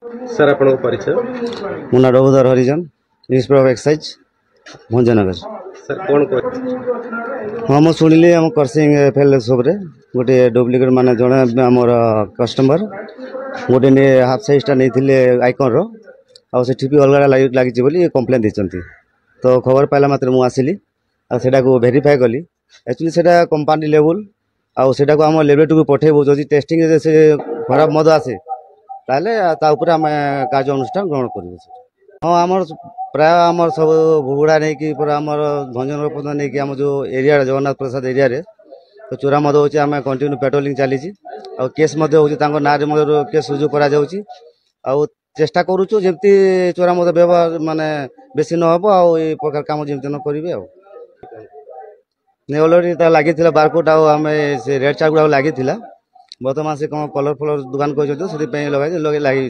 Sir आपण परिचय मो ना Raghudhar Harijan inspector of excise Bhanjanagar. Sir कौन को हाँ मुझे शुणिली आम करसिंग एफएल सोब्रे गोटे डुप्लिकेट माने जड़े आमर कस्टमर गोटे हाफ साइजटा नहीं आइकन रो भी अलग लगी कम्प्लेन देती तो खबर पाइला मात्र मुझे आसिली आटा को भेरीफाए कली एक्चुअली से कंपानी लेवल आटा को आम लेबोरेटरी को पठेबू जदि टेस्टिंग से खराब मद आसे ताले आम कार्य अनुष्ठान ग्रहण करूँ। हाँ आमर प्राय आमर सब भुगुड़ा नहीं कि पूरा आमर भंजनगर पर्यटन नहीं कि आम जो एरिया जगन्नाथ प्रसाद एरिया रे तो चोरा मद होची आम कंटिन्यू पेट्रोलिंग चली केस ना केस रुजु करा जाउची चेष्टा करूँ जमती चोरा मद व्यवहार माने बेसी न हम आई प्रकार कम जमी न करेंगे अलरेडी लगी बारकोड आम से रेड चार्ट गुड़ा लगी बर्तमान से कौन कलर फलर दुकान कहते लगे लगे